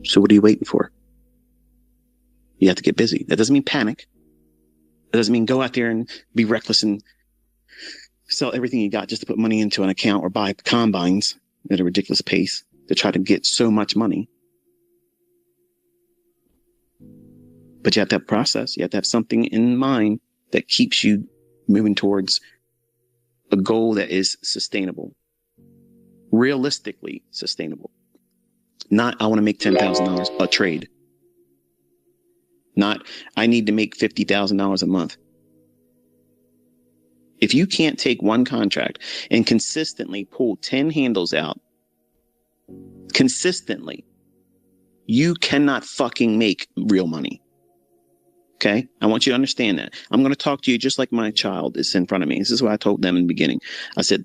So what are you waiting for? You have to get busy. That doesn't mean panic. That doesn't mean go out there and be reckless and sell everything you got just to put money into an account or buy combines at a ridiculous pace to try to get so much money. But you have to have a process. You have to have something in mind that keeps you moving towards a goal that is sustainable, realistically sustainable. Not, I want to make $10,000 a trade. Not, I need to make $50,000 a month. If you can't take one contract and consistently pull 10 handles out, consistently, you cannot fucking make real money. Okay? I want you to understand that. I'm going to talk to you just like my child is in front of me. This is what I told them in the beginning. I said,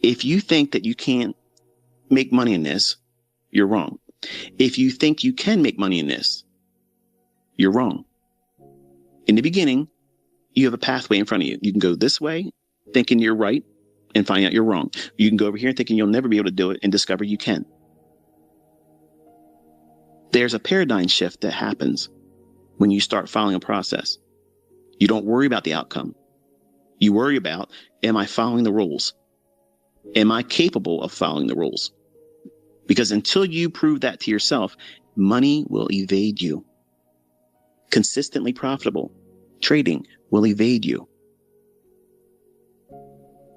if you think that you can't make money in this, you're wrong. If you think you can make money in this, you're wrong. In the beginning, you have a pathway in front of you. You can go this way, thinking you're right, and find out you're wrong. You can go over here thinking you'll never be able to do it and discover you can. There's a paradigm shift that happens when you start following a process. You don't worry about the outcome. You worry about, am I following the rules? Am I capable of following the rules? Because until you prove that to yourself, money will evade you. Consistently profitable trading will evade you.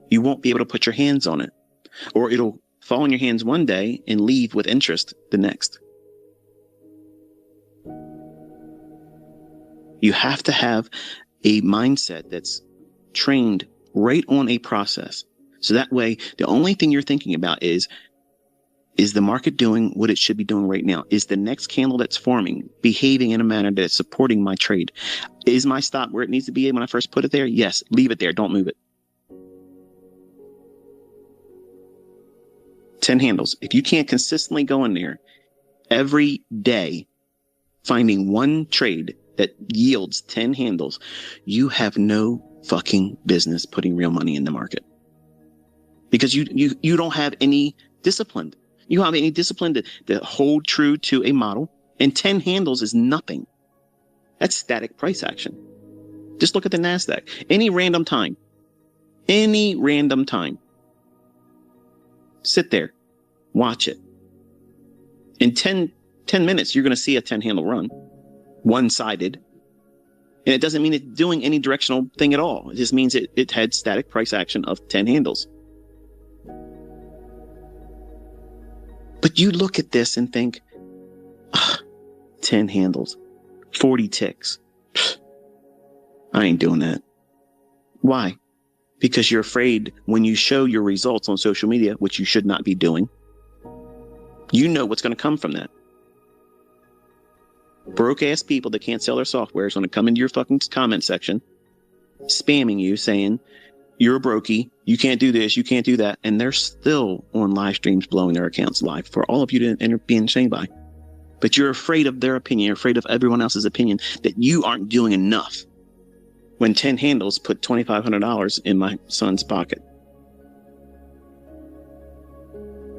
You won't be able to put your hands on it, or it'll fall in your hands one day and leave with interest the next. You have to have a mindset that's trained right on a process. So that way, the only thing you're thinking about is the market doing what it should be doing right now? Is the next candle that's forming behaving in a manner that's supporting my trade? Is my stop where it needs to be when I first put it there? Yes. Leave it there. Don't move it. 10 handles. If you can't consistently go in there every day, finding one trade that yields 10 handles, you have no fucking business putting real money in the market. Because you don't have any discipline. You don't have any discipline to hold true to a model. And 10 handles is nothing. That's static price action. Just look at the Nasdaq. Any random time. Sit there. Watch it. In 10 minutes, you're going to see a 10 handle run. One-sided. And it doesn't mean it's doing any directional thing at all. It just means it had static price action of 10 handles. But you look at this and think, 10 handles, 40 ticks. I ain't doing that. Why? Because you're afraid when you show your results on social media, which you should not be doing, you know what's going to come from that. Broke ass people that can't sell their software is going to come into your fucking comment section, spamming you, saying, you're a brokey, you can't do this, you can't do that. And they're still on live streams blowing their accounts live for all of you to end up being shamed by. But you're afraid of their opinion, you're afraid of everyone else's opinion, that you aren't doing enough. When 10 handles put $2,500 in my son's pocket.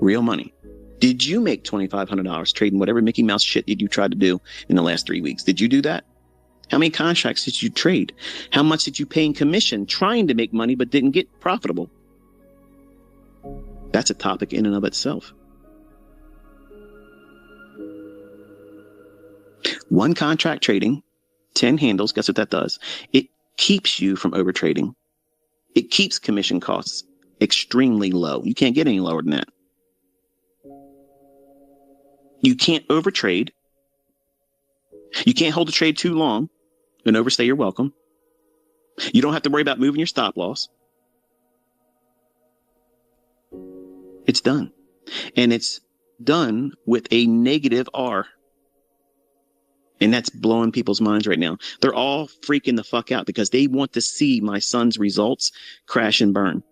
Real money. Did you make $2,500 trading whatever Mickey Mouse shit that you tried to do in the last 3 weeks? Did you do that? How many contracts did you trade? How much did you pay in commission trying to make money but didn't get profitable? That's a topic in and of itself. One contract trading, 10 handles, guess what that does? It keeps you from overtrading. It keeps commission costs extremely low. You can't get any lower than that. You can't overtrade. You can't hold the trade too long and overstay your welcome. You don't have to worry about moving your stop loss. It's done. And it's done with a negative R. And that's blowing people's minds right now. They're all freaking the fuck out because they want to see my son's results crash and burn.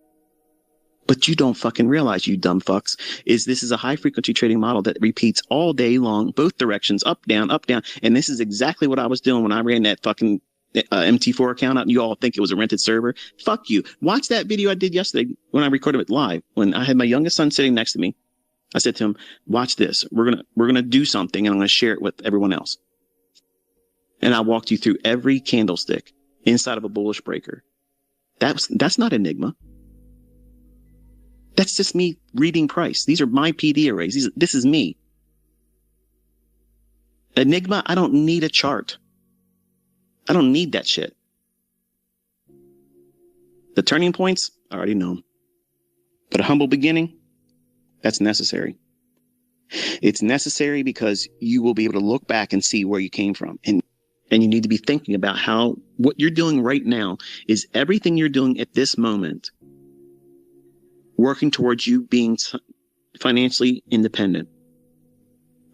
But you don't fucking realize, you dumb fucks, is this is a high frequency trading model that repeats all day long, both directions, up, down, up, down. And this is exactly what I was doing when I ran that fucking MT4 account out and you all think it was a rented server. Fuck you. Watch that video I did yesterday when I recorded it live, when I had my youngest son sitting next to me. I said to him, watch this. We're gonna do something, and I'm gonna share it with everyone else. And I walked you through every candlestick inside of a bullish breaker. That's not Enigma. That's just me reading price. These are my PD arrays. This is me. Enigma, I don't need a chart. I don't need that shit. The turning points, I already know. But a humble beginning, that's necessary. It's necessary because you will be able to look back and see where you came from. And you need to be thinking about how what you're doing right now is everything you're doing at this moment working towards you being financially independent.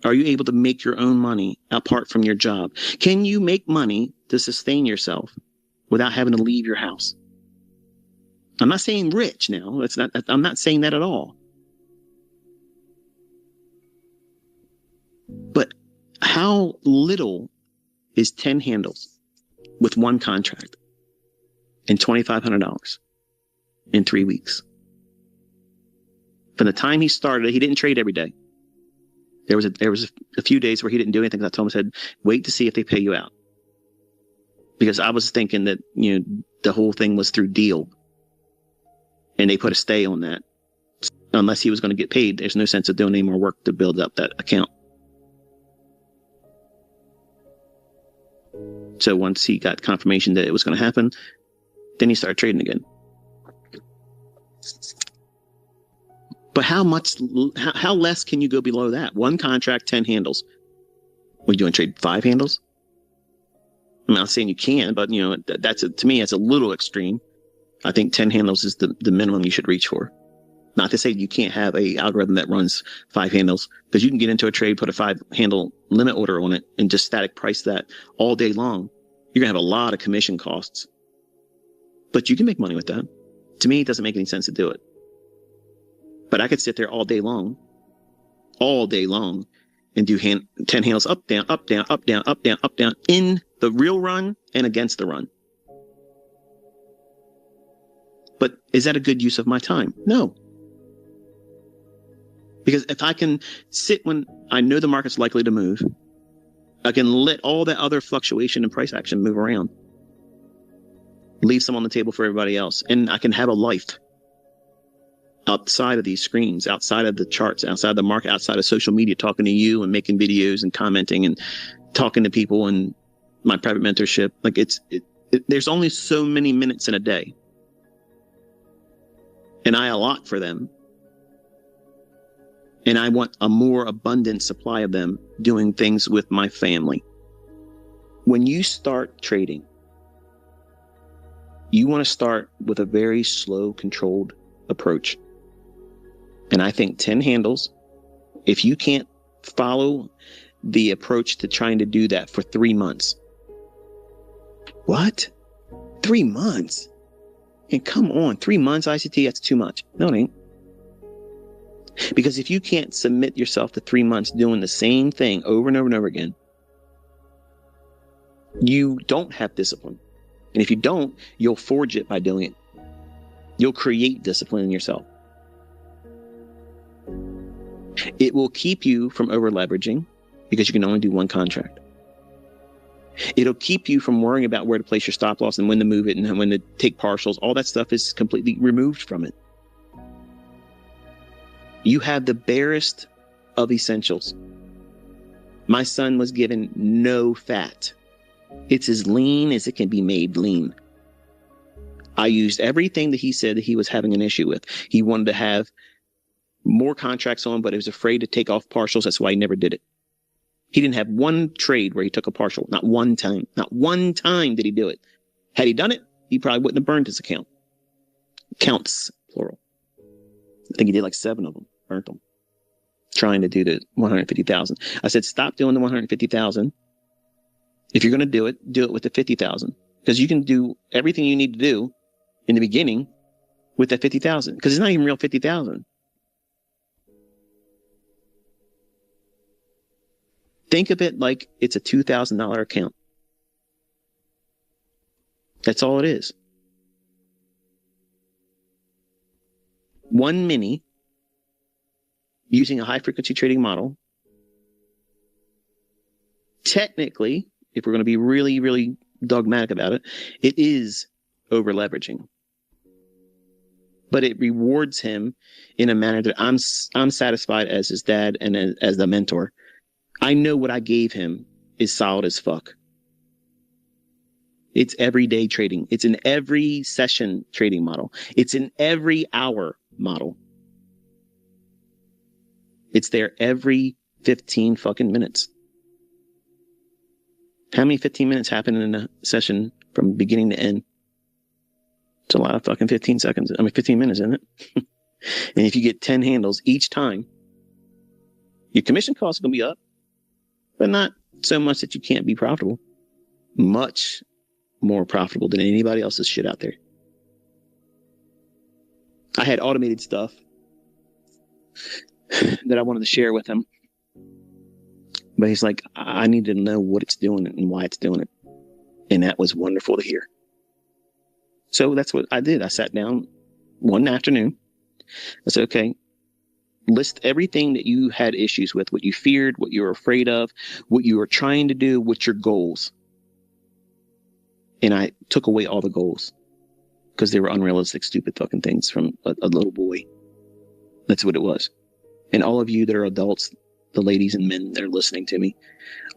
Are you able to make your own money apart from your job? Can you make money to sustain yourself without having to leave your house? I'm not saying rich now. I'm not saying that at all. But how little is 10 handles with one contract and $2,500 in 3 weeks? From the time he started, he didn't trade every day. There was a few days where he didn't do anything. I told him, I said, wait to see if they pay you out. Because I was thinking that, the whole thing was through deal. And they put a stay on that. Unless he was going to get paid, there's no sense of doing any more work to build up that account. So once he got confirmation that it was going to happen, then he started trading again. But how less can you go below that? One contract, 10 handles. Would you want to trade 5 handles? I'm not saying you can, but to me, that's a little extreme. I think 10 handles is the minimum you should reach for. Not to say you can't have a algorithm that runs 5 handles, because you can get into a trade, put a 5 handle limit order on it, and just static price that all day long. You're going to have a lot of commission costs. But you can make money with that. To me, it doesn't make any sense to do it. But I could sit there all day long, and do 10 handles up, down, up, down, up, down, up, down, up, down, in the real run and against the run. But is that a good use of my time? No. Because if I can sit when I know the market's likely to move, I can let all that other fluctuation and price action move around. Leave some on the table for everybody else. And I can have a life outside of these screens, outside of the charts, outside of the market, outside of social media, talking to you and making videos and commenting and talking to people and my private mentorship. Like there's only so many minutes in a day. And I allot for them. And I want a more abundant supply of them doing things with my family. When you start trading, you want to start with a very slow, controlled approach. And I think 10 handles, if you can't follow the approach to trying to do that for 3 months. What? 3 months? And come on, 3 months ICT, that's too much. No, it ain't. Because if you can't submit yourself to 3 months doing the same thing over and over and over again, you don't have discipline. And if you don't, you'll forge it by doing it. You'll create discipline in yourself. It will keep you from over leveraging because you can only do one contract. It'll keep you from worrying about where to place your stop loss and when to move it and when to take partials. All that stuff is completely removed from it. You have the barest of essentials. My son was given no fat. It's as lean as it can be made lean. I used everything that he said that he was having an issue with. He wanted to have more contracts on, but he was afraid to take off partials. That's why he never did it. He didn't have one trade where he took a partial. Not one time. Not one time did he do it. Had he done it, he probably wouldn't have burned his account. Counts, plural. I think he did like 7 of them. Burnt them. Trying to do the 150,000. I said, stop doing the 150,000. If you're going to do it with the 50,000. Because you can do everything you need to do in the beginning with that 50,000. Because it's not even real 50,000. Think of it like it's a $2,000 account. That's all it is. One mini. using a high frequency trading model. Technically, if we're going to be really, really dogmatic about it, it is over leveraging. But it rewards him in a manner that I'm satisfied as his dad and as the mentor. I know what I gave him is solid as fuck. It's everyday trading. It's an every session trading model. It's an every hour model. It's there every 15 fucking minutes. How many 15 minutes happen in a session from beginning to end? It's a lot of fucking 15 seconds. 15 minutes, isn't it? And if you get 10 handles each time, your commission costs are going to be up, but not so much that you can't be profitable. Much more profitable than anybody else's shit out there. I had automated stuff that I wanted to share with him. But he's like, I need to know what it's doing and why it's doing it. And that was wonderful to hear. So that's what I did. I sat down one afternoon. I said, okay, list everything that you had issues with, what you feared, what you were afraid of, what you were trying to do, what's your goals. And I took away all the goals because they were unrealistic, stupid fucking things from a little boy. That's what it was. And all of you that are adults, the ladies and men that are listening to me,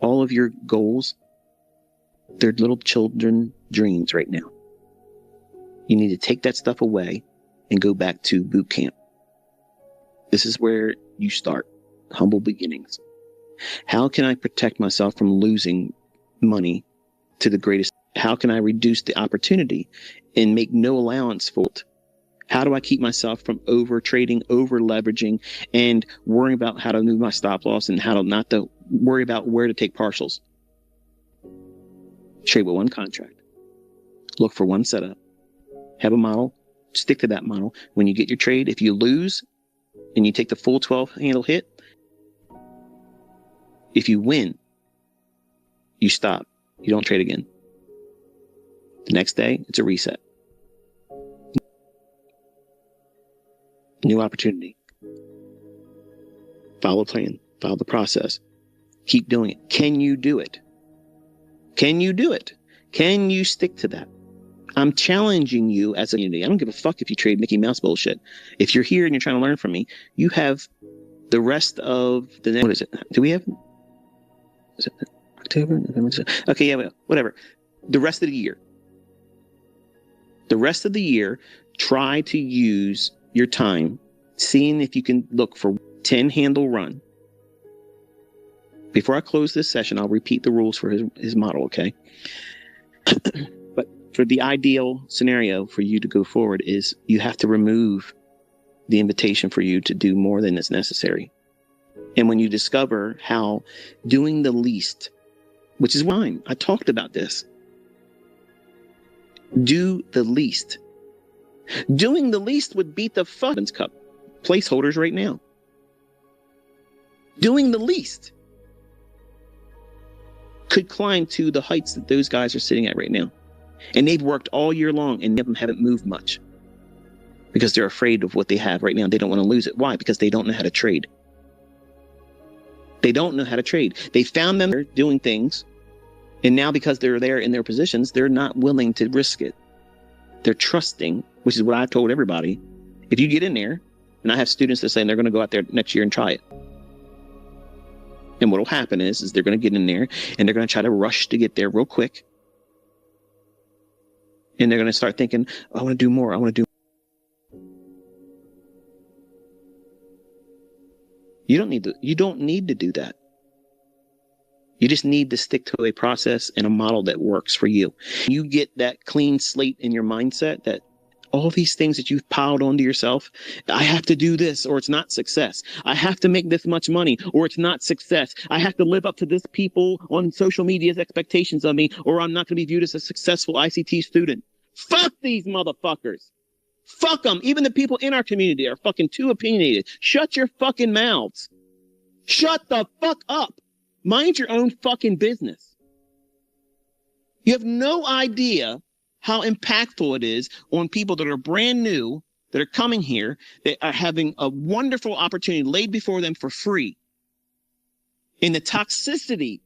all of your goals, they're little children dreams right now. You need to take that stuff away and go back to boot camp. This is where you start. Humble beginnings. How can I protect myself from losing money to the greatest? How can I reduce the opportunity and make no allowance for it? How do I keep myself from over trading, over leveraging, and worrying about how to move my stop loss and how to not to worry about where to take partials? Trade with one contract. Look for one setup. Have a model. Stick to that model. When you get your trade, if you lose and you take the full 12 handle hit, if you win, you stop. You don't trade again. The next day, it's a reset. New opportunity. Follow the plan. Follow the process. Keep doing it. Can you do it? Can you do it? Can you stick to that? I'm challenging you as a community. I don't give a fuck if you trade Mickey Mouse bullshit. If you're here and you're trying to learn from me, you have the rest of the... What is it? Do we have... Is it October? November? Okay, yeah, whatever. The rest of the year. The rest of the year, try to use your time seeing if you can look for 10 handle run. Before I close this session, I'll repeat the rules for his model, okay? But for the ideal scenario for you to go forward is you have to remove the invitation for you to do more than is necessary. And when you discover how doing the least, which is fine, I talked about this. Do the least. Doing the least would beat the Fuckins Cup placeholders right now. Doing the least could climb to the heights that those guys are sitting at right now. And they've worked all year long and them haven't moved much because they're afraid of what they have right now. They don't want to lose it. Why? Because they don't know how to trade. They don't know how to trade. They found them doing things, and now because they're there in their positions, they're not willing to risk it. They're trusting, which is what I told everybody. If you get in there, and I have students that say they're going to go out there next year and try it. And what will happen is they're going to get in there and they're going to try to rush to get there real quick. And they're going to start thinking, oh, I want to do more. I want to do more. You don't need to do that. You just need to stick to a process and a model that works for you. You get that clean slate in your mindset that all these things that you've piled onto yourself, I have to do this or it's not success. I have to make this much money or it's not success. I have to live up to this people on social media's expectations of me or I'm not going to be viewed as a successful ICT student. Fuck these motherfuckers. Fuck them. Even the people in our community are fucking too opinionated. Shut your fucking mouths. Shut the fuck up. Mind your own fucking business. You have no idea how impactful it is on people that are brand new that are coming here that are having a wonderful opportunity laid before them for free. And the toxicity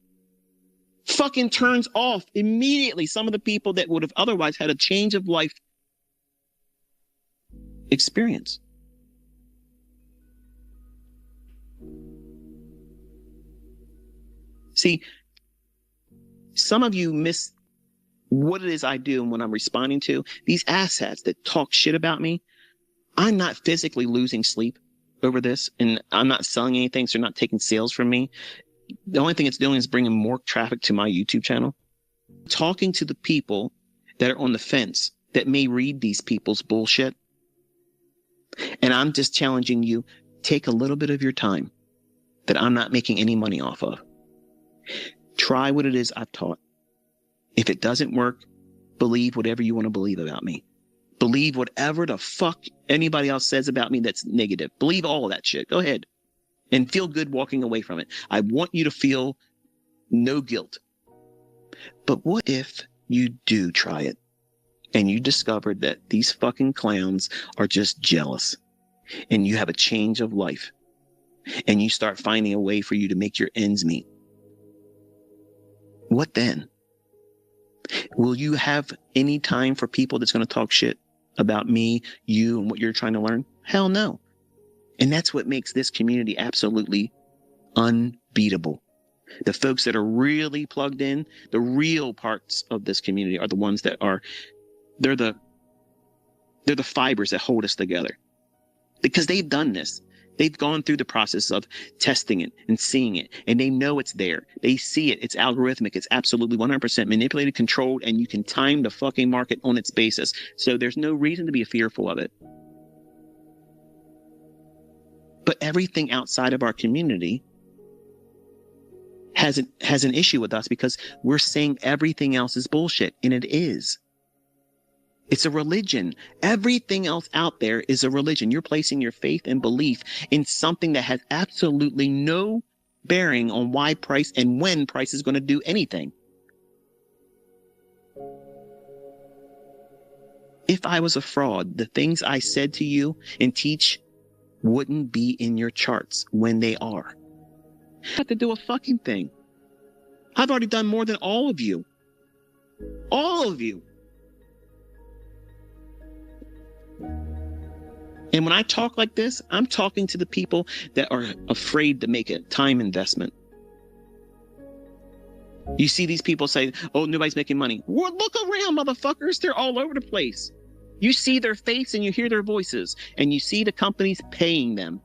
fucking turns off immediately some of the people that would have otherwise had a change of life experience. See, some of you miss what it is I do and what I'm responding to. These asshats that talk shit about me, I'm not physically losing sleep over this, and I'm not selling anything, so they're not taking sales from me. The only thing it's doing is bringing more traffic to my YouTube channel. Talking to the people that are on the fence that may read these people's bullshit. And I'm just challenging you, take a little bit of your time that I'm not making any money off of. Try what it is I've taught. If it doesn't work, believe whatever you want to believe about me. Believe whatever the fuck anybody else says about me that's negative. Believe all of that shit. Go ahead. And feel good walking away from it. I want you to feel no guilt. But what if you do try it and you discovered that these fucking clowns are just jealous and you have a change of life and you start finding a way for you to make your ends meet? What then? Will you have any time for people that's going to talk shit about me, you, and what you're trying to learn? Hell no. And that's what makes this community absolutely unbeatable. The folks that are really plugged in, the real parts of this community are the ones that are, they're the fibers that hold us together. Because they've done this. They've gone through the process of testing it and seeing it, and they know it's there. They see it. It's algorithmic. It's absolutely 100% manipulated, controlled, and you can time the fucking market on its basis. So there's no reason to be fearful of it. But everything outside of our community has an issue with us because we're saying everything else is bullshit, and it is. It's a religion. Everything else out there is a religion. You're placing your faith and belief in something that has absolutely no bearing on why price and when price is going to do anything. If I was a fraud, the things I said to you and teach wouldn't be in your charts when they are. I have to do a fucking thing. I've already done more than all of you. All of you. And when I talk like this, I'm talking to the people that are afraid to make a time investment. You see these people say, oh, nobody's making money. Well, look around, motherfuckers. They're all over the place. You see their face and you hear their voices and you see the companies paying them.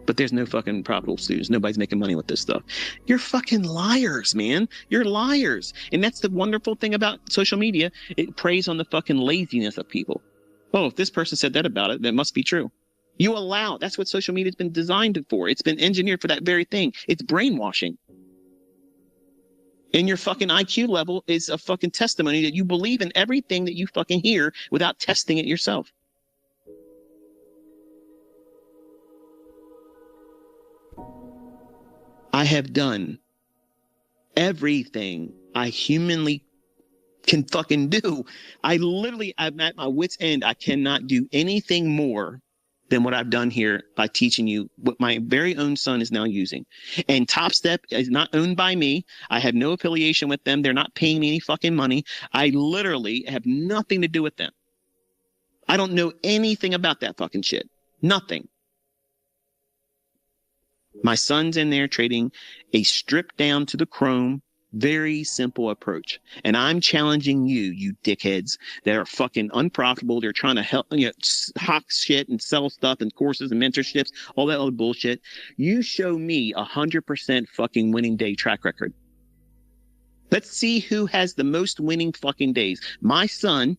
But there's no fucking profitable students. Nobody's making money with this stuff. You're fucking liars, man. You're liars. And that's the wonderful thing about social media. It preys on the fucking laziness of people. Oh, if this person said that about it, that must be true. You allow. That's what social media has been designed for. It's been engineered for that very thing. It's brainwashing. And your fucking IQ level is a fucking testimony that you believe in everything that you fucking hear without testing it yourself. I have done everything I humanly can fucking do. I'm at my wit's end. I cannot do anything more than what I've done here by teaching you what my very own son is now using. And Top Step is not owned by me. I have no affiliation with them. They're not paying me any fucking money. I literally have nothing to do with them. I don't know anything about that fucking shit. Nothing. My son's in there trading a stripped down to the chrome, very simple approach. And I'm challenging you, you dickheads that are fucking unprofitable. They're trying to help, hawk shit and sell stuff and courses and mentorships, all that other bullshit. You show me 100% fucking winning day track record. Let's see who has the most winning fucking days. My son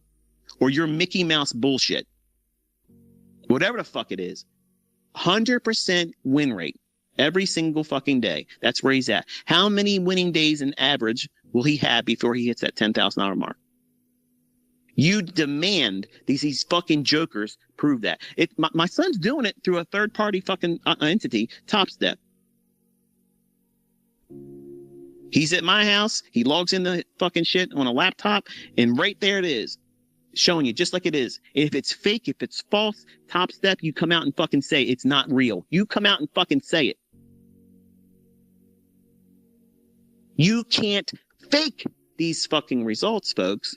or your Mickey Mouse bullshit. Whatever the fuck it is. 100% win rate. Every single fucking day. That's where he's at. How many winning days in average will he have before he hits that $10,000 mark? You demand these fucking jokers prove that. My son's doing it through a third-party fucking entity, Top Step. He's at my house. He logs in the fucking shit on a laptop, and right there it is. showing you just like it is. If it's fake, if it's false, Top Step, you come out and fucking say it's not real. You come out and fucking say it. You can't fake these fucking results, folks.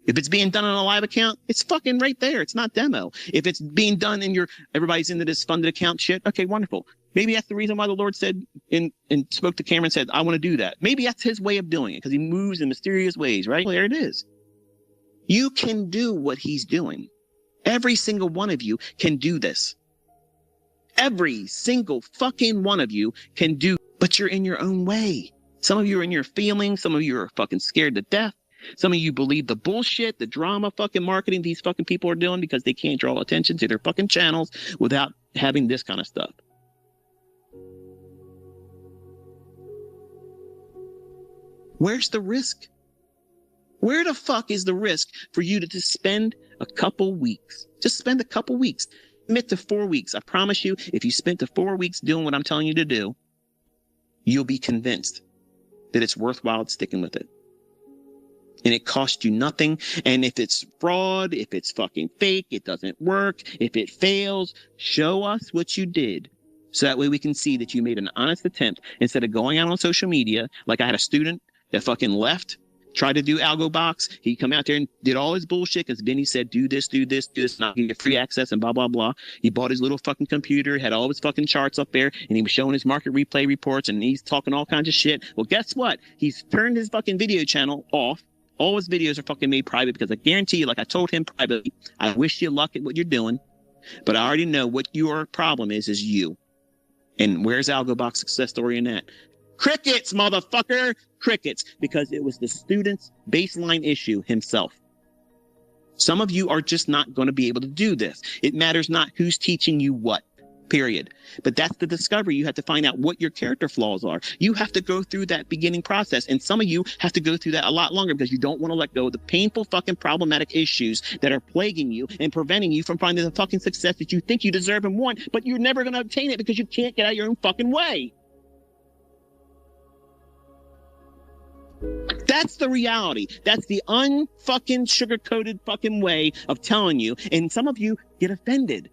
If it's being done on a live account, it's fucking right there. It's not demo. If it's being done in everybody's into this funded account shit, okay, wonderful. Maybe that's the reason why the Lord said and spoke to Cameron and said, I want to do that. Maybe that's his way of doing it because he moves in mysterious ways, right? Well, there it is. You can do what he's doing. Every single one of you can do this. Every single fucking one of you can do, but you're in your own way. Some of you are in your feelings. Some of you are fucking scared to death. Some of you believe the bullshit, the drama fucking marketing these fucking people are doing because they can't draw attention to their fucking channels without having this kind of stuff. Where's the risk? Where the fuck is the risk for you to just spend a couple weeks? Just spend a couple weeks. Commit to 4 weeks. I promise you, if you spent the 4 weeks doing what I'm telling you to do, you'll be convinced that it's worthwhile sticking with it. And it costs you nothing. And if it's fraud, if it's fucking fake, it doesn't work, if it fails, show us what you did. So that way we can see that you made an honest attempt instead of going out on social media. Like I had a student that fucking left, tried to do Algo Box. He come out there and did all his bullshit because Benny said, do this, and I'll give you free access and blah, blah, blah. He bought his little fucking computer, had all his fucking charts up there, and he was showing his market replay reports, and he's talking all kinds of shit. Well, guess what? He's turned his fucking video channel off. All his videos are fucking made private because I guarantee you, like I told him privately, I wish you luck at what you're doing, but I already know what your problem is you. And where's Algo Box success story in that? Crickets, motherfucker! Crickets, because it was the student's baseline issue himself. Some of you are just not going to be able to do this. It matters not who's teaching you what, period. But that's the discovery. You have to find out what your character flaws are. You have to go through that beginning process. And some of you have to go through that a lot longer because you don't want to let go of the painful fucking problematic issues that are plaguing you and preventing you from finding the fucking success that you think you deserve and want, but you're never going to obtain it because you can't get out of your own fucking way. That's the reality. That's the unfucking sugar-coated fucking way of telling you. And some of you get offended.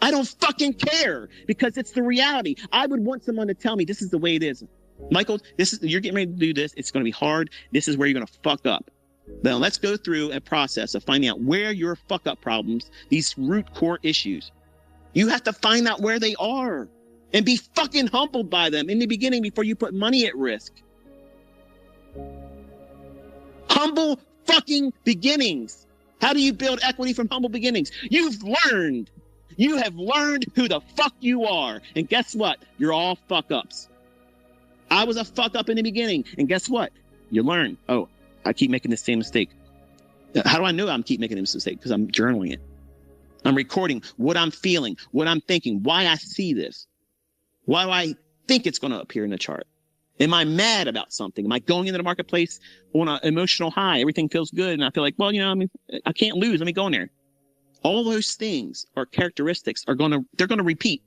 I don't fucking care because it's the reality. I would want someone to tell me this is the way it is. Michael, you're getting ready to do this. It's going to be hard. This is where you're going to fuck up. Now let's go through a process of finding out where your fuck up problems, these root core issues. You have to find out where they are and be fucking humbled by them in the beginning before you put money at risk. Humble fucking beginnings. How do you build equity from humble beginnings? You have learned who the fuck you are. And guess what? You're all fuck ups. I was a fuck up in the beginning. And guess what? You learn. Oh, I keep making the same mistake. How do I know I'm keep making this mistake? Because I'm journaling it. I'm recording what I'm feeling, what I'm thinking, why I see this, why I think it's going to appear in the chart. Am I mad about something? Am I going into the marketplace on an emotional high? Everything feels good. And I feel like, well, I can't lose. Let me go in there. All those things or characteristics they're going to repeat.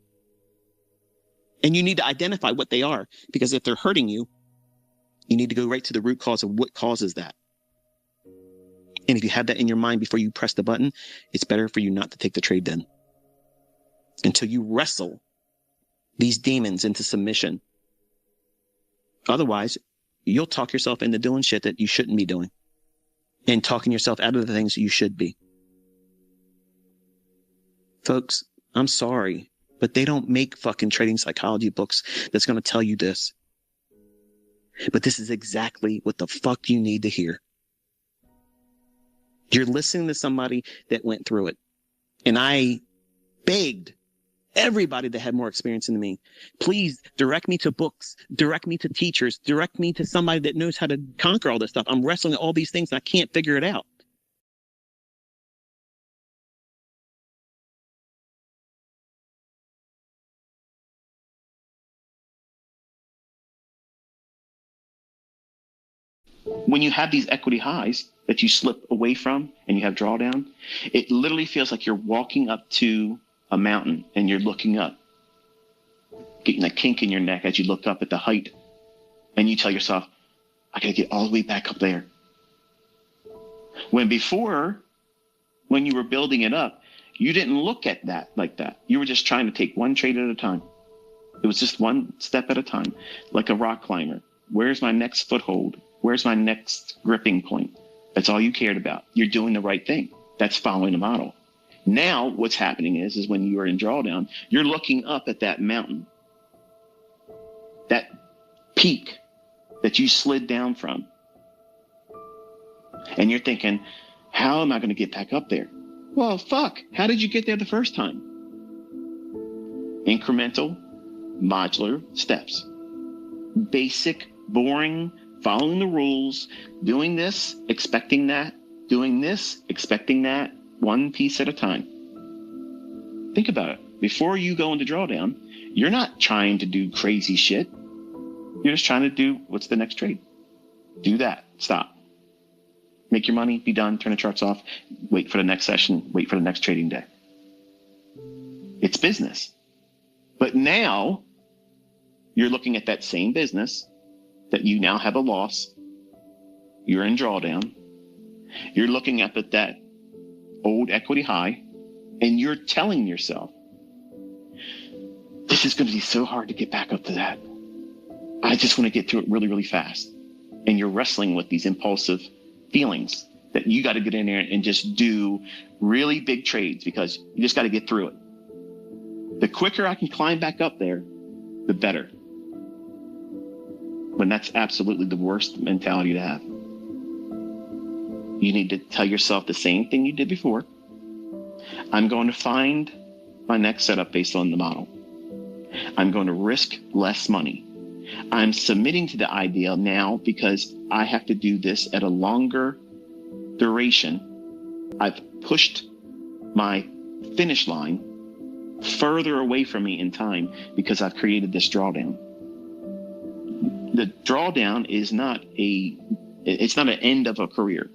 And you need to identify what they are, because if they're hurting you, you need to go right to the root cause of what causes that. And if you have that in your mind before you press the button, it's better for you not to take the trade then until you wrestle these demons into submission. Otherwise, you'll talk yourself into doing shit that you shouldn't be doing and talking yourself out of the things that you should be. Folks, I'm sorry, but they don't make fucking trading psychology books that's going to tell you this. But this is exactly what the fuck you need to hear. You're listening to somebody that went through it. And I begged everybody that had more experience than me, please direct me to books, direct me to teachers, direct me to somebody that knows how to conquer all this stuff. I'm wrestling all these things and I can't figure it out. When you have these equity highs that you slip away from and you have drawdown, it literally feels like you're walking up to a mountain and you're looking up, getting a kink in your neck as you look up at the height, and you tell yourself, I gotta get all the way back up there. When before, when you were building it up, you didn't look at that like that. You were just trying to take one trade at a time. It was just one step at a time, like a rock climber. Where's my next foothold? Where's my next gripping point? That's all you cared about. You're doing the right thing. That's following the model. Now what's happening is when you are in drawdown, you're looking up at that mountain, that peak that you slid down from. And you're thinking, how am I going to get back up there? Well, fuck. How did you get there the first time? Incremental, modular steps. Basic, boring, following the rules, doing this, expecting that, doing this, expecting that, one piece at a time. Think about it. Before you go into drawdown, you're not trying to do crazy shit. You're just trying to do what's the next trade. Do that. Stop. Make your money, be done, turn the charts off, wait for the next session, wait for the next trading day. It's business. But now you're looking at that same business that you now have a loss. You're in drawdown. You're looking up at that old equity high, and you're telling yourself, this is going to be so hard to get back up to that. I just want to get to it really, really fast. And you're wrestling with these impulsive feelings that you got to get in there and just do really big trades because you just got to get through it. The quicker I can climb back up there, the better. When that's absolutely the worst mentality to have. You need to tell yourself the same thing you did before. I'm going to find my next setup based on the model. I'm going to risk less money. I'm submitting to the idea now because I have to do this at a longer duration. I've pushed my finish line further away from me in time because I've created this drawdown. The drawdown is it's not an end of a career.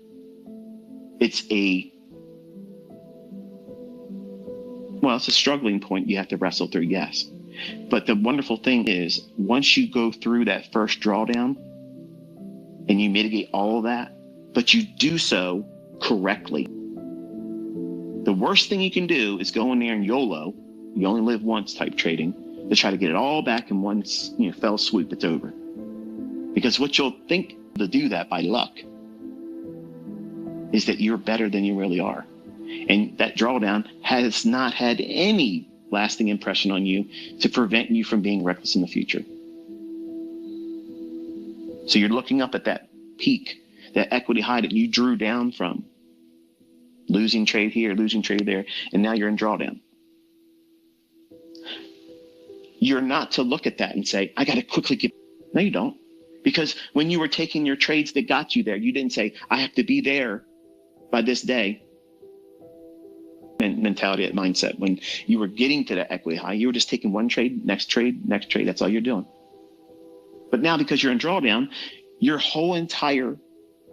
It's a struggling point you have to wrestle through, yes. But the wonderful thing is, once you go through that first drawdown and you mitigate all of that, but you do so correctly. The worst thing you can do is go in there and YOLO, you only live once type trading, to try to get it all back in one fell swoop. It's over. Because what you'll think to do that by luck is that you're better than you really are. And that drawdown has not had any lasting impression on you to prevent you from being reckless in the future. So you're looking up at that peak, that equity high that you drew down from. Losing trade here, losing trade there, and now you're in drawdown. You're not to look at that and say, I got to quickly get... No, you don't. Because when you were taking your trades that got you there, you didn't say, I have to be there by this day. And mentality, that mindset. When you were getting to that equity high, you were just taking one trade, next trade, next trade. That's all you're doing. But now, because you're in drawdown, your whole entire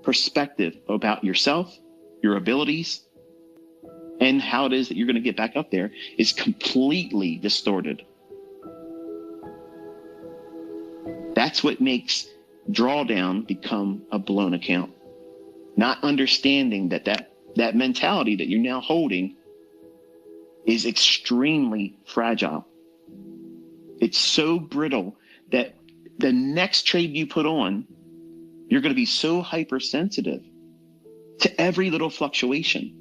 perspective about yourself, your abilities, and how it is that you're going to get back up there is completely distorted. That's what makes drawdown become a blown account. Not understanding that mentality that you're now holding is extremely fragile. It's so brittle that the next trade you put on, you're going to be so hypersensitive to every little fluctuation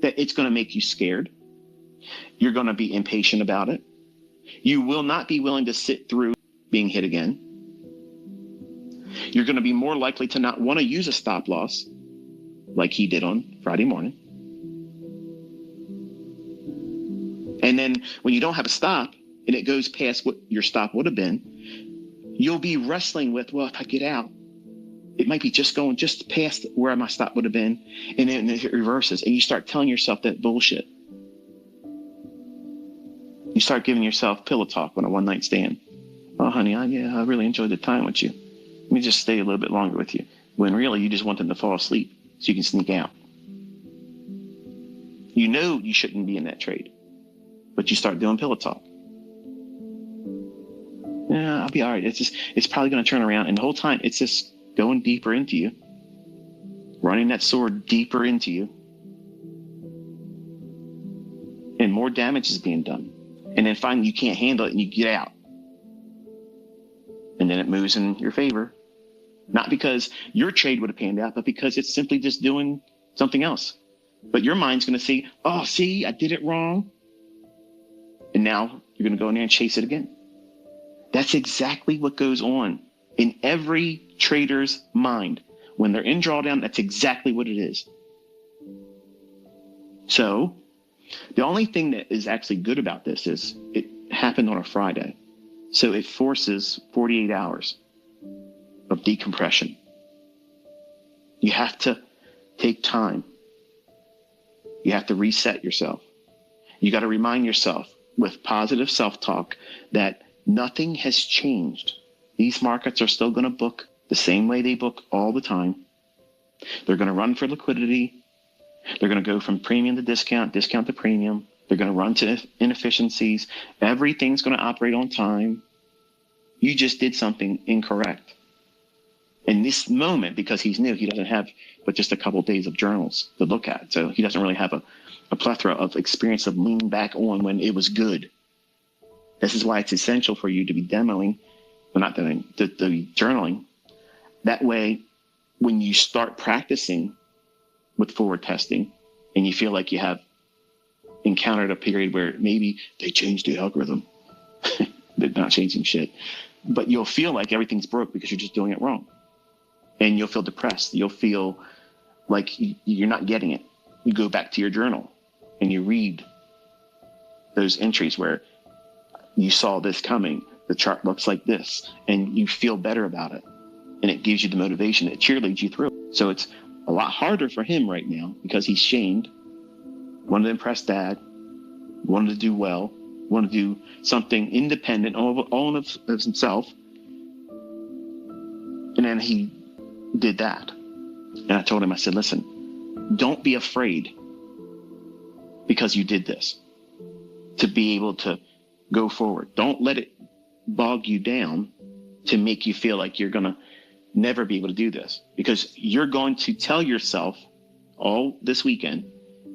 that it's going to make you scared. You're going to be impatient about it. You will not be willing to sit through being hit again. You're going to be more likely to not want to use a stop loss like he did on Friday morning. And then when you don't have a stop and it goes past what your stop would have been, you'll be wrestling with, well, if I get out, it might be just going just past where my stop would have been. And then it reverses and you start telling yourself that bullshit. You start giving yourself pillow talk on a one night stand. Oh, honey, I really enjoyed the time with you. Let me just stay a little bit longer with you. When really you just want them to fall asleep so you can sneak out. You know you shouldn't be in that trade, but you start doing pillow talk. Yeah, I'll be all right. It's probably going to turn around. And the whole time it's just going deeper into you, running that sword deeper into you, and more damage is being done. And then finally you can't handle it and you get out. And then it moves in your favor. Not because your trade would have panned out, but because it's simply just doing something else. But your mind's going to say, oh, see, I did it wrong. And now you're going to go in there and chase it again. That's exactly what goes on in every trader's mind. When they're in drawdown, that's exactly what it is. So the only thing that is actually good about this is it happened on a Friday. So it forces 48 hours of decompression. You have to take time. You have to reset yourself. You got to remind yourself with positive self-talk that nothing has changed. These markets are still going to book the same way they book all the time. They're going to run for liquidity. They're going to go from premium to discount, discount to premium. They're going to run to inefficiencies. Everything's going to operate on time. You just did something incorrect. In this moment, because he's new, he doesn't have but just a couple of days of journals to look at. So he doesn't really have a plethora of experience of leaning back on when it was good. This is why it's essential for you to be demoing, well, not demoing, to be journaling. That way, when you start practicing with forward testing and you feel like you have encountered a period where maybe they changed the algorithm, they're not changing shit, but you'll feel like everything's broke because you're just doing it wrong. And you'll feel depressed. You'll feel like you're not getting it. You go back to your journal and you read those entries where you saw this coming. The chart looks like this, and you feel better about it. And it gives you the motivation. It cheerleads you through. So it's a lot harder for him right now because he's shamed, wanted to impress dad, wanted to do well, wanted to do something independent all of himself. And then he did that. And I told him, I said, listen, don't be afraid because you did this to be able to go forward. Don't let it bog you down to make you feel like you're going to never be able to do this, because you're going to tell yourself all this weekend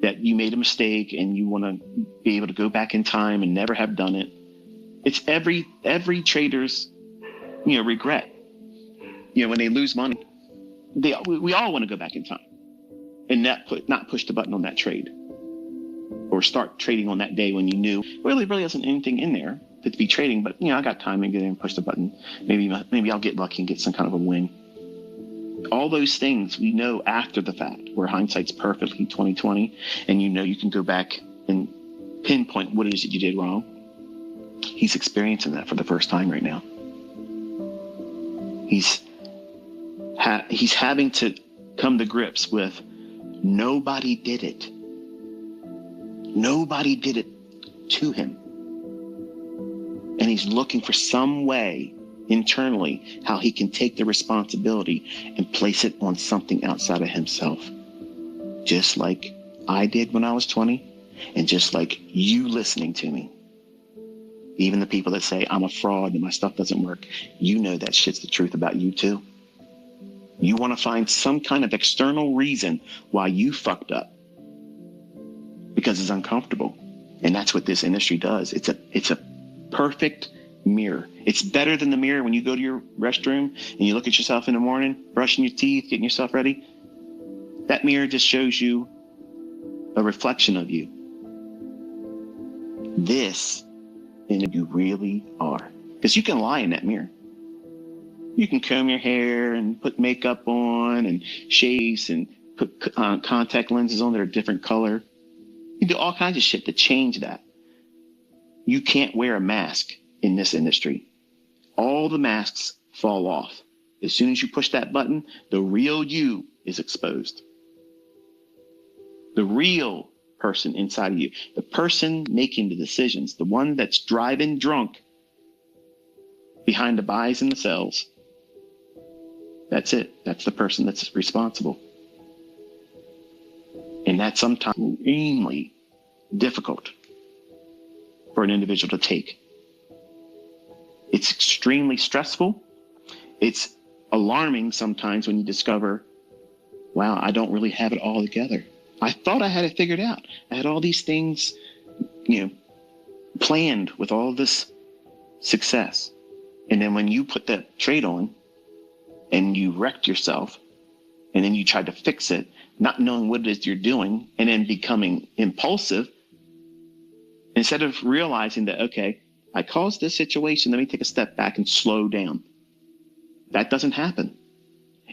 that you made a mistake and you want to be able to go back in time and never have done it. It's every trader's, regret. When they lose money, we all want to go back in time and not push the button on that trade or start trading on that day when you knew really wasn't anything in there to be trading, but I got time and get in and push the button. Maybe I'll get lucky and get some kind of a win. All those things we know after the fact, where hindsight's perfectly 20/20, and you can go back and pinpoint what it is that you did wrong. He's experiencing that for the first time right now. He's having to come to grips with nobody did it. Nobody did it to him. And he's looking for some way internally how he can take the responsibility and place it on something outside of himself. Just like I did when I was 20, and just like you listening to me. Even the people that say I'm a fraud and my stuff doesn't work, that shit's the truth about you too. You want to find some kind of external reason why you fucked up because it's uncomfortable. And that's what this industry does. It's a perfect mirror. It's better than the mirror when you go to your restroom and you look at yourself in the morning, brushing your teeth, getting yourself ready. That mirror just shows you a reflection of you. This is who you really are. Because you can lie in that mirror. You can comb your hair and put makeup on and shades and put contact lenses on that are a different color. You do all kinds of shit to change that. You can't wear a mask in this industry. All the masks fall off. As soon as you push that button, the real you is exposed. The real person inside of you, the person making the decisions, the one that's driving drunk behind the buys and the sells. That's it. That's the person that's responsible. And that's sometimes extremely difficult for an individual to take. It's extremely stressful. It's alarming sometimes when you discover wow, I don't really have it all together. I thought I had it figured out. I had all these things, planned with all this success. And then when you put that trade on and you wrecked yourself, and then you tried to fix it, not knowing what it is you're doing, and then becoming impulsive, instead of realizing that, okay, I caused this situation, let me take a step back and slow down. That doesn't happen.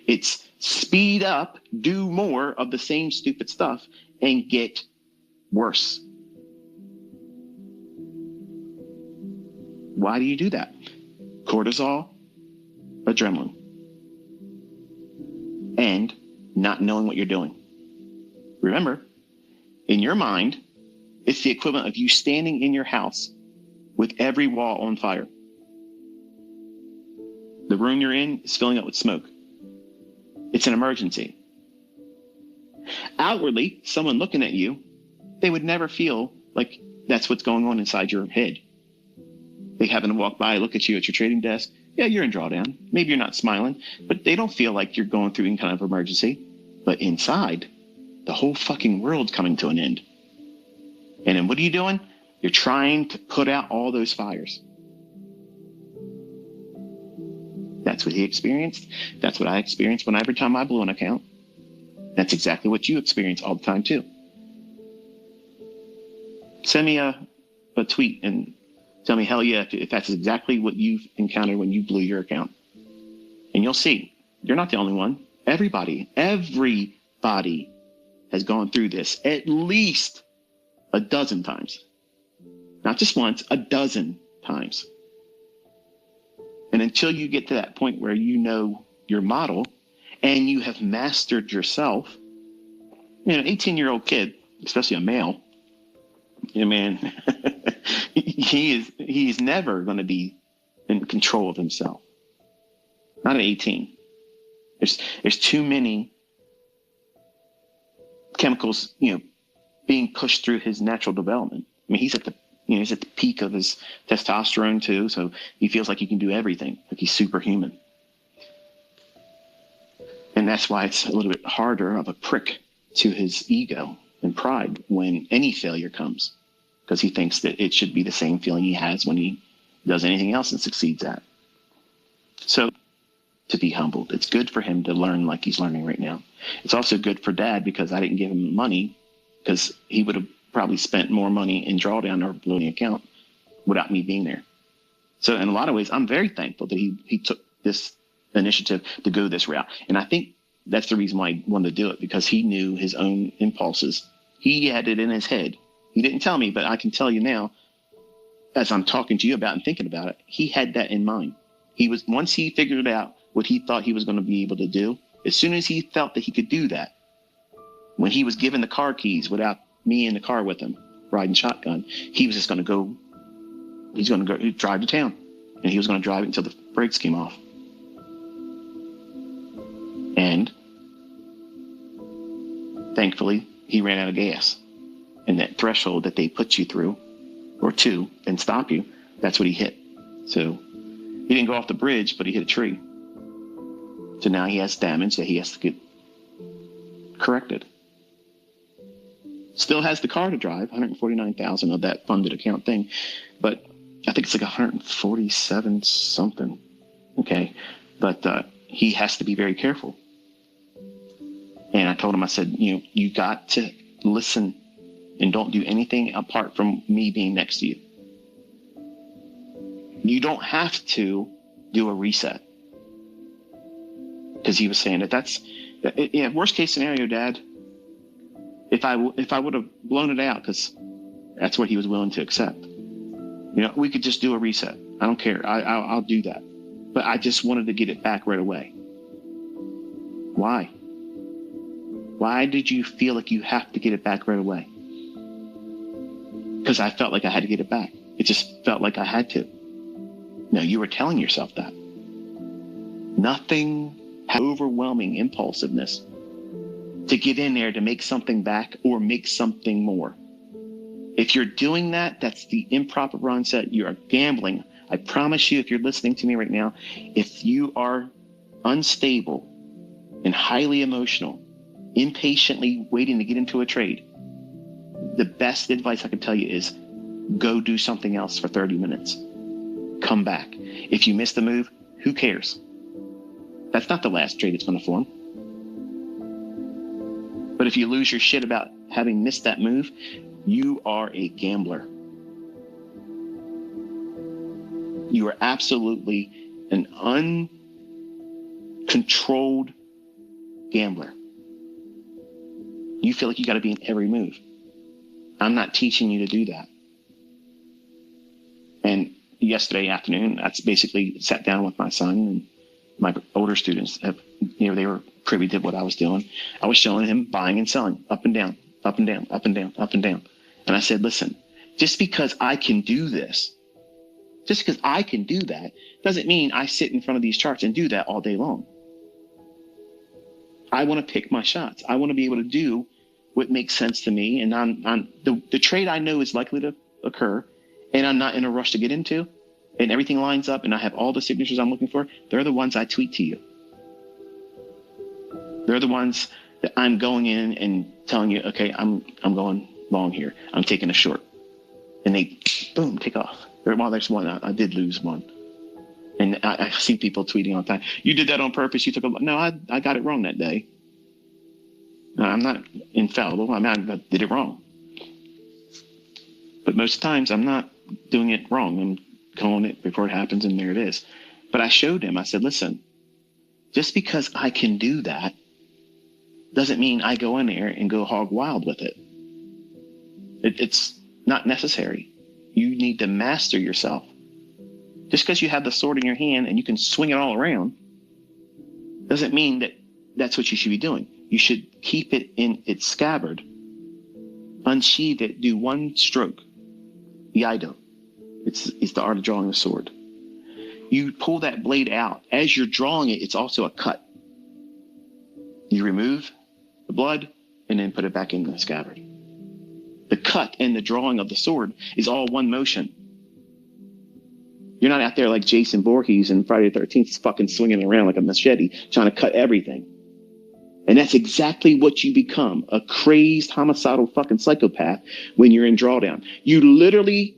It's speed up, do more of the same stupid stuff, and get worse. Why do you do that? Cortisol, adrenaline, and not knowing what you're doing. Remember, in your mind, it's the equivalent of you standing in your house with every wall on fire. The room you're in is filling up with smoke. It's an emergency. Outwardly, someone looking at you, they would never feel like that's what's going on inside your head. They happen to walk by, look at you at your trading desk. Yeah, you're in drawdown. Maybe you're not smiling, but they don't feel like you're going through any kind of emergency. But inside, the whole fucking world's coming to an end. And then what are you doing? You're trying to put out all those fires. That's what he experienced. That's what I experienced every time I blew an account. That's exactly what you experience all the time too. Send me a tweet and tell me, hell yeah, if that's exactly what you've encountered when you blew your account. And you'll see, you're not the only one. Everybody has gone through this at least a dozen times. Not just once, a dozen times. And until you get to that point where you know your model and you have mastered yourself, an 18-year-old kid, especially a male, man, he's never going to be in control of himself. Not at 18. There's too many chemicals, being pushed through his natural development. I mean, he's at the peak of his testosterone too, so he feels like he can do everything, like he's superhuman. And that's why it's a little bit harder of a prick to his ego and pride when any failure comes, because he thinks that it should be the same feeling he has when he does anything else and succeeds at. So to be humbled, it's good for him to learn like he's learning right now. It's also good for Dad because I didn't give him money, because he would have probably spent more money in drawdown or blowing the account without me being there. So in a lot of ways, I'm very thankful that he took this initiative to go this route. And I think that's the reason why he wanted to do it, because he knew his own impulses. He had it in his head. He didn't tell me, but I can tell you now, as I'm talking to you about and thinking about it, he had that in mind. Once he figured out what he thought he was going to be able to do, as soon as he felt that he could do that, when he was given the car keys without me in the car with him, riding shotgun, he was just going to go, drive to town. And he was going to drive it until the brakes came off. And thankfully, he ran out of gas. And that threshold that they put you through, or two, and stop you, that's what he hit. So he didn't go off the bridge, but he hit a tree. So now he has damage that he has to get corrected. Still has the car to drive, $149,000 of that funded account thing, but I think it's like 147 something. Okay, but he has to be very careful. And I told him, I said, you got to listen and don't do anything apart from me being next to you. You don't have to do a reset, because he was saying that's worst case scenario, Dad. If I would have blown it out, because that's what he was willing to accept. We could just do a reset. I don't care. I'll do that. But I just wanted to get it back right away. Why? Why did you feel like you have to get it back right away? Because I felt like I had to get it back. It just felt like I had to. No, you were telling yourself that. Nothing had overwhelming impulsiveness to get in there to make something back or make something more. If you're doing that, that's the improper mindset. You are gambling. I promise you, if you're listening to me right now, if you are unstable and highly emotional, impatiently waiting to get into a trade, the best advice I can tell you is go do something else for 30 minutes. Come back. If you miss the move, who cares? That's not the last trade it's going to form. But if you lose your shit about having missed that move, you are a gambler. You are absolutely an uncontrolled gambler. You feel like you got to be in every move. I'm not teaching you to do that. And yesterday afternoon, I basically sat down with my son, and my older students have, they were privy to what I was doing. I was showing him buying and selling, up and down, up and down, up and down, up and down. And I said, listen, just because I can do this, just because I can do that, doesn't mean I sit in front of these charts and do that all day long. I want to pick my shots. I want to be able to do what makes sense to me. And the trade I know is likely to occur, and I'm not in a rush to get into, and everything lines up, and I have all the signatures I'm looking for, they're the ones I tweet to you. They're the ones that I'm going in and telling you, okay, I'm going long here. I'm taking a short. And they, boom, take off. Well, there's one. I did lose one. And I see people tweeting all the time, you did that on purpose. You took a, no, I got it wrong that day. No, I'm not infallible. I did it wrong. But most times I'm not doing it wrong. I'm calling it before it happens, and there it is. But I showed him, I said, listen, just because I can do that doesn't mean I go in there and go hog wild with it. It's not necessary. You need to master yourself. Just because you have the sword in your hand and you can swing it all around doesn't mean that that's what you should be doing. You should keep it in its scabbard, unsheathe it, do one stroke. Iaido. It's the art of drawing a sword. You pull that blade out. As you're drawing it, it's also a cut. You remove the blood and then put it back in the scabbard. The cut and the drawing of the sword is all one motion. You're not out there like Jason Voorhees in Friday the 13th fucking swinging around like a machete, trying to cut everything. And that's exactly what you become, a crazed, homicidal fucking psychopath when you're in drawdown. You literally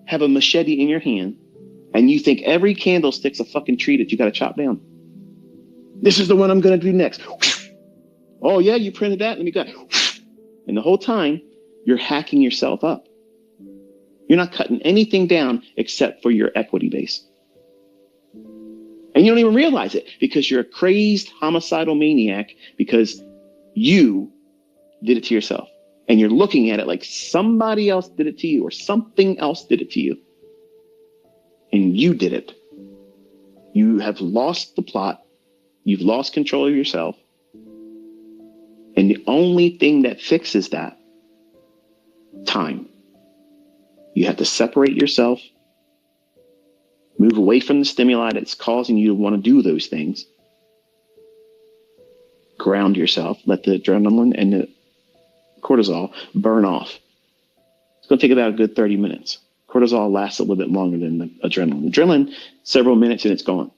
have a machete in your hand and you think every candlestick's a fucking tree that you got to chop down. This is the one I'm going to do next. Oh, yeah, you printed that? Let me go. And the whole time, you're hacking yourself up. You're not cutting anything down except for your equity base. And you don't even realize it because you're a crazed homicidal maniac because you did it to yourself. And you're looking at it like somebody else did it to you or something else did it to you. And you did it. You have lost the plot. You've lost control of yourself. And the only thing that fixes that, time. You have to separate yourself, move away from the stimuli that's causing you to want to do those things. Ground yourself, let the adrenaline and the cortisol burn off. It's going to take about a good 30 minutes. Cortisol lasts a little bit longer than the adrenaline. Adrenaline, several minutes and it's gone.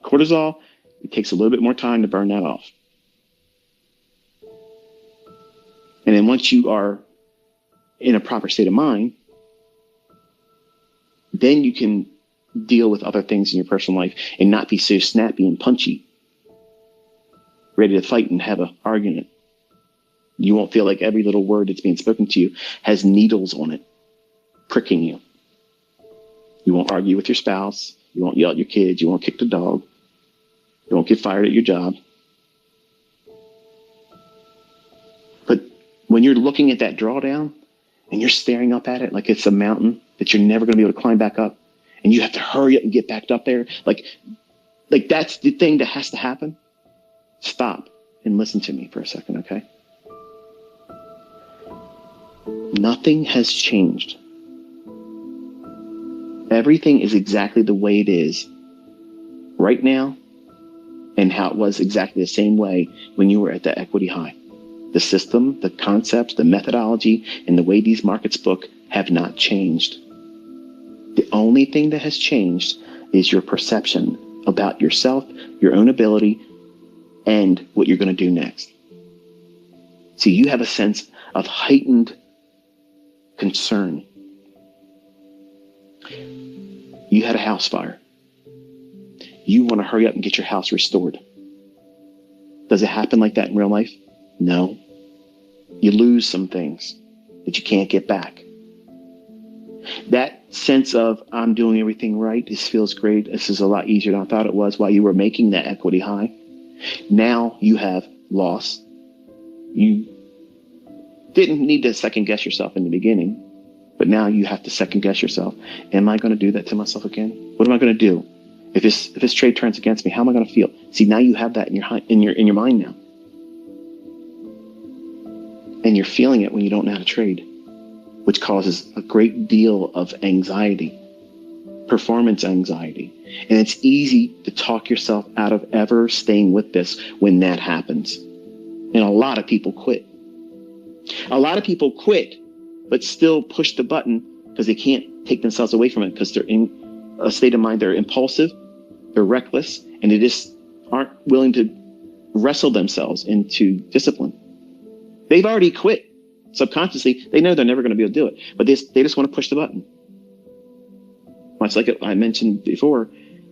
Cortisol, it takes a little bit more time to burn that off. And then once you are in a proper state of mind, then you can deal with other things in your personal life and not be so snappy and punchy, ready to fight and have an argument. You won't feel like every little word that's being spoken to you has needles on it, pricking you. You won't argue with your spouse. You won't yell at your kids. You won't kick the dog. You won't get fired at your job. But when you're looking at that drawdown and you're staring up at it like it's a mountain that you're never going to be able to climb back up, and you have to hurry up and get back up there, like that's the thing that has to happen. Stop and listen to me for a second, okay? Nothing has changed. Everything is exactly the way it is right now and how it was exactly the same way when you were at the equity high. The system, the concepts, the methodology, and the way these markets book have not changed. The only thing that has changed is your perception about yourself, your own ability, and what you're going to do next. See, you have a sense of heightened concern. You had a house fire. You want to hurry up and get your house restored. Does it happen like that in real life? No. You lose some things that you can't get back. That sense of, I'm doing everything right, this feels great, this is a lot easier than I thought it was while you were making that equity high. Now you have lost. You didn't need to second guess yourself in the beginning, but now you have to second guess yourself. Am I going to do that to myself again? What am I going to do? If this trade turns against me, how am I going to feel? See, now you have that in your mind now. And you're feeling it when you don't know how to trade, which causes a great deal of anxiety, performance anxiety. And it's easy to talk yourself out of ever staying with this when that happens. And a lot of people quit. A lot of people quit, but still push the button because they can't take themselves away from it because they're in a state of mind. They're impulsive, they're reckless, and they just aren't willing to wrestle themselves into discipline. They've already quit. Subconsciously, they know they're never going to be able to do it, but they just want to push the button. Much like I mentioned before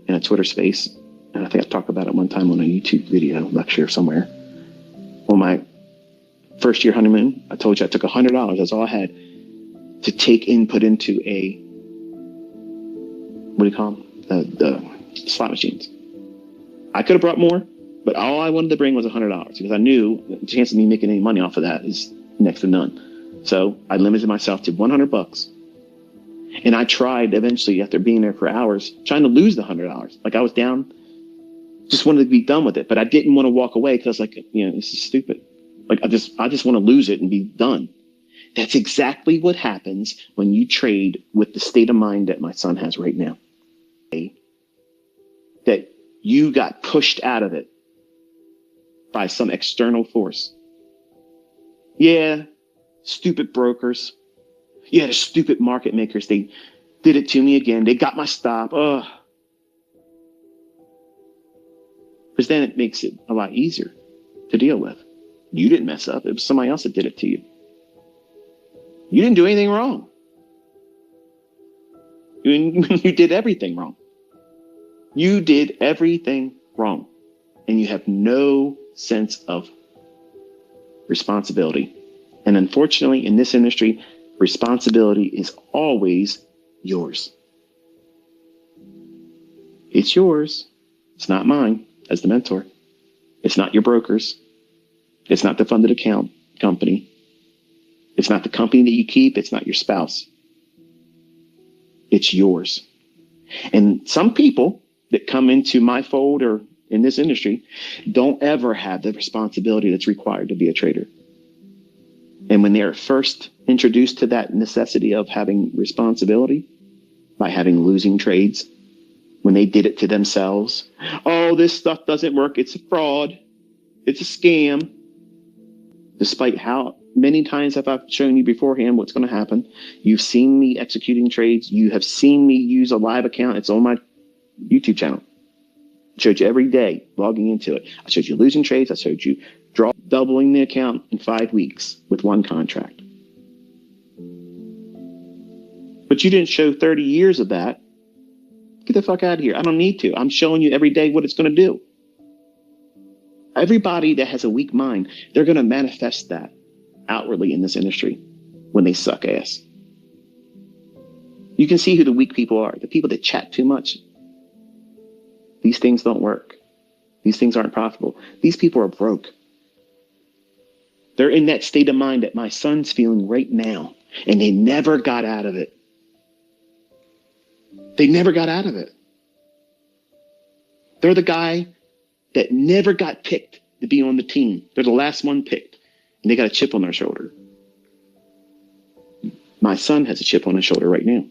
in a Twitter space, and I think I talked about it one time on a YouTube video lecture somewhere. On my first year honeymoon, I told you I took $100. That's all I had to take input into a, what do you call them? The slot machines. I could have brought more, but all I wanted to bring was $100 because I knew the chance of me making any money off of that is next to none. So I limited myself to $100. And I tried eventually, after being there for hours, trying to lose the $100. Like I was down, just wanted to be done with it, but I didn't want to walk away because I was like, this is stupid. Like I just want to lose it and be done. That's exactly what happens when you trade with the state of mind that my son has right now. That you got pushed out of it by some external force. Yeah, stupid brokers. Yeah, the stupid market makers. They did it to me again. They got my stop. Ugh. Because then it makes it a lot easier to deal with. You didn't mess up. It was somebody else that did it to you. You didn't do anything wrong. You did everything wrong. You did everything wrong. And you have no sense of responsibility. And unfortunately, in this industry, responsibility is always yours. It's yours. It's not mine as the mentor. It's not your broker's. It's not the funded account company. It's not the company that you keep. It's not your spouse. It's yours. And some people that come into my fold or in this industry don't ever have the responsibility that's required to be a trader. And when they're first introduced to that necessity of having responsibility by having losing trades, when they did it to themselves, oh, this stuff doesn't work. It's a fraud. It's a scam. Despite how many times have I shown you beforehand what's going to happen. You've seen me executing trades. You have seen me use a live account. It's on my YouTube channel. I showed you every day logging into it. I showed you losing trades. I showed you doubling the account in 5 weeks with one contract. But you didn't show 30 years of that. Get the fuck out of here. I don't need to. I'm showing you every day what it's going to do. Everybody that has a weak mind, they're going to manifest that outwardly in this industry when they suck ass. You can see who the weak people are. The people that chat too much. These things don't work. These things aren't profitable. These people are broke. They're in that state of mind that my son's feeling right now, and they never got out of it. They never got out of it. They're the guy that never got picked to be on the team. They're the last one picked, and they got a chip on their shoulder. My son has a chip on his shoulder right now.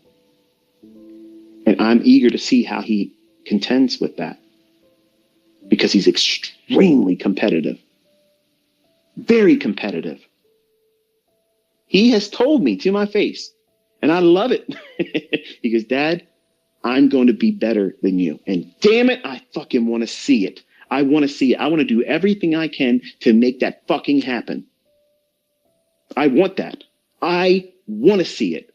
And I'm eager to see how he contends with that, because he's extremely competitive. Very competitive. He has told me to my face, and I love it. He goes, Dad, I'm going to be better than you. And damn it, I fucking want to see it. I want to see it. I want to do everything I can to make that fucking happen. I want that. I want to see it.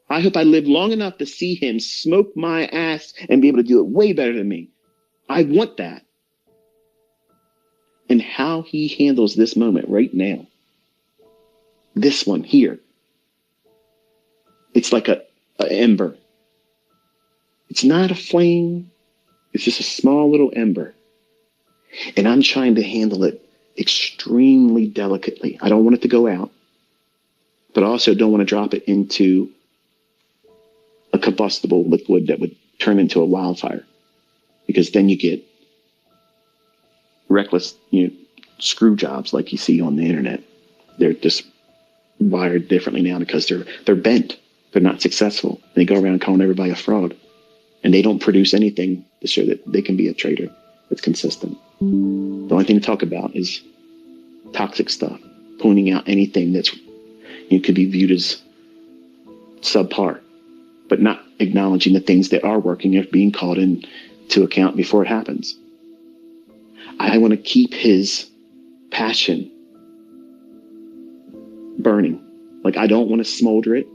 I hope I live long enough to see him smoke my ass and be able to do it way better than me. I want that. And how he handles this moment right now, this one here, it's like a ember. It's not a flame. It's just a small little ember. And I'm trying to handle it extremely delicately. I don't want it to go out, but I also don't want to drop it into a combustible liquid that would turn into a wildfire, because then you get reckless, screw jobs like you see on the internet. They're just wired differently now because they're bent. They're not successful. They go around calling everybody a fraud, and they don't produce anything to show that they can be a trader that's consistent. The only thing to talk about is toxic stuff, pointing out anything that's could be viewed as subpar, but not acknowledging the things that are working and being called into account before it happens. I want to keep his passion burning. Like, I don't want to smolder it,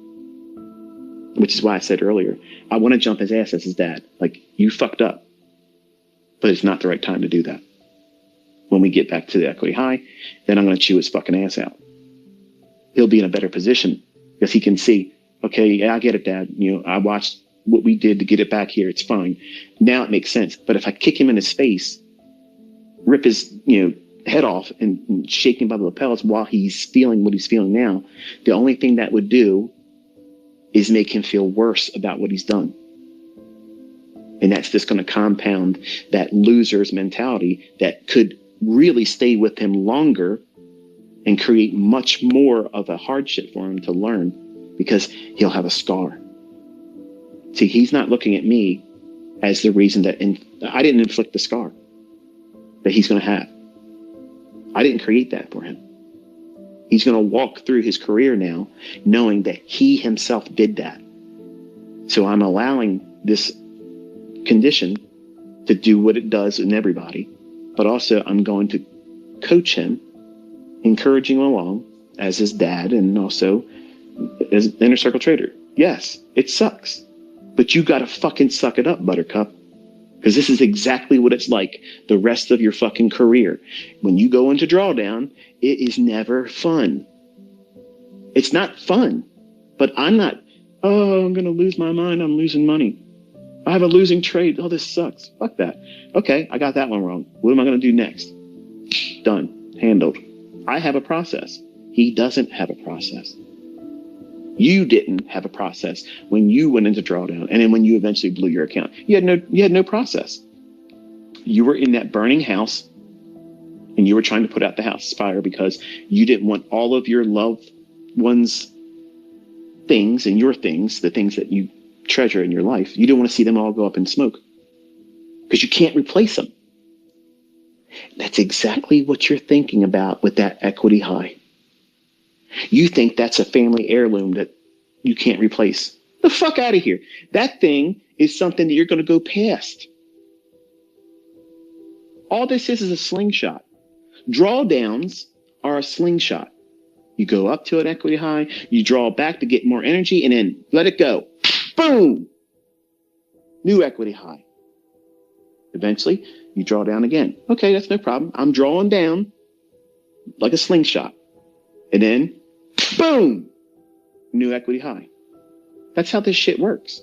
which is why I said earlier, I want to jump his ass as his dad. Like, you fucked up, but it's not the right time to do that. When we get back to the equity high, then I'm going to chew his fucking ass out. He'll be in a better position because he can see, okay, yeah, I get it, Dad. I watched what we did to get it back here. It's fine. Now it makes sense. But if I kick him in his face, rip his, head off and shake him by the lapels while he's feeling what he's feeling now, the only thing that would do is make him feel worse about what he's done. And that's just going to compound that loser's mentality that could really stay with him longer and create much more of a hardship for him to learn, because he'll have a scar. See, he's not looking at me as the reason that I didn't inflict the scar that he's going to have. I didn't create that for him. He's going to walk through his career now knowing that he himself did that. So I'm allowing this condition to do what it does in everybody, but also I'm going to coach him, encouraging him along as his dad and also as an inner circle trader. Yes, it sucks, but you got to fucking suck it up, Buttercup, because this is exactly what it's like the rest of your fucking career. When you go into drawdown, it is never fun. It's not fun, but I'm not, I'm going to lose my mind. I'm losing money. I have a losing trade. Oh, this sucks. Fuck that. Okay, I got that one wrong. What am I going to do next? Done. Handled. I have a process. He doesn't have a process. You didn't have a process when you went into drawdown, and then when you eventually blew your account. You had no process. You were in that burning house, and you were trying to put out the house fire because you didn't want all of your loved ones' things and your things, the things that you treasure in your life, you didn't want to see them all go up in smoke because you can't replace them. That's exactly what you're thinking about with that equity high. You think that's a family heirloom that you can't replace. The fuck out of here. That thing is something that you're going to go past. All this is a slingshot. Drawdowns are a slingshot. You go up to an equity high, you draw back to get more energy, and then let it go. Boom! New equity high. Eventually, you draw down again. Okay, that's no problem. I'm drawing down like a slingshot. And then, boom! New equity high. That's how this shit works.